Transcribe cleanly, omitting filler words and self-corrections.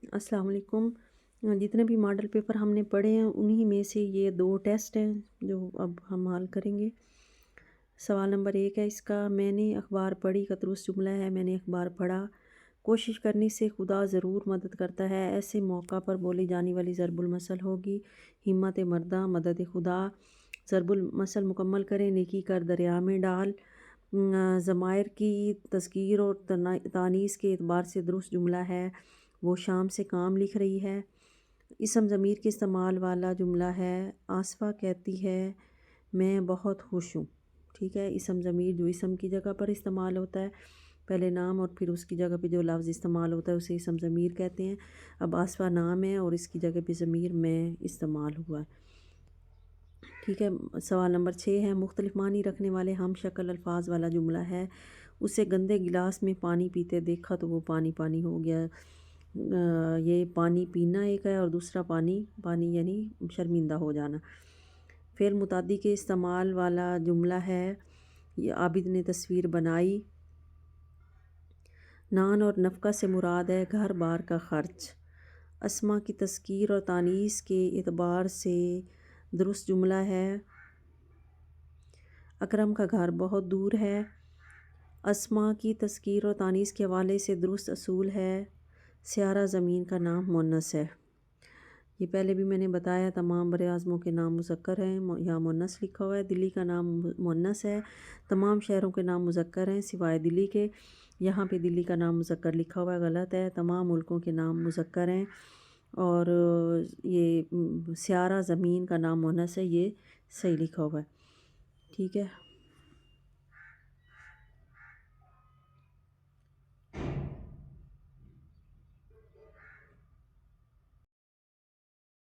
अस्सलाम वालेकुम। जितने भी मॉडल पेपर हमने पढ़े हैं उन्हीं में से ये 2 टेस्ट हैं जो अब हम हल करेंगे। सवाल नंबर 1 है इसका, मैंने अखबार पढ़ी का दुरुस्त जुमला है मैंने अखबार पढ़ा। कोशिश करने से खुदा ज़रूर मदद करता है, ऐसे मौका पर बोली जाने वाली ज़रबुल मसल होगी। हिम्मत मर्दा मदद खुदा। ज़रबुल मसल मुकम्मल करें, नेकी कर दरिया में डाल। ज़मायर की तज़कीर और तानीस के एतबार से दुरुस्त जुमला है, वो शाम से काम लिख रही है। इसम ज़मीर के इस्तेमाल वाला जुमला है, आसफ़ा कहती है मैं बहुत खुश हूँ। ठीक है, इसम ज़मीर जो इसम की जगह पर इस्तेमाल होता है, पहले नाम और फिर उसकी जगह पे जो लफ्ज़ इस्तेमाल होता है उसे इसम ज़मीर कहते हैं। अब आसफ़ा नाम है और इसकी जगह पे ज़मीर मैं इस्तेमाल हुआ है। ठीक है, सवाल नंबर 6 है, मुख्तलिफ़ मानी रखने वाले हम शक्ल अल्फाज वाला जुमला है। उसे गंदे गिलास में पानी पीते देखा तो वो पानी पानी हो गया। ये पानी पीना एक है और दूसरा पानी पानी यानी शर्मिंदा हो जाना। फ़ेल मुताद्दी के इस्तेमाल वाला जुमला है, ये आबिद ने तस्वीर बनाई। नान और नफ़का से मुराद है घर बार का ख़र्च। अस्मा की तज़कीर और तानीस के एतबार से दुरुस्त जुमला है, अकरम का घर बहुत दूर है। अस्मा की तज़कीर और तानीस के हवाले से दुरुस्त असूल है, स्यारा ज़मीन का नाम मुअन्नस है। ये पहले भी मैंने बताया, तमाम बरे-आज़मों के नाम मुज़क्कर हैं, यहाँ मुअन्नस लिखा हुआ है। दिल्ली का नाम मुअन्नस है, तमाम शहरों के नाम मुज़क्कर हैं सिवाय दिल्ली के। यहाँ पे दिल्ली का नाम मुज़क्कर लिखा हुआ है, गलत है। तमाम मुल्कों के नाम मुज़क्कर हैं और ये स्यारा ज़मीन का नाम मुअन्नस है, ये सही लिखा हुआ है। ठीक है।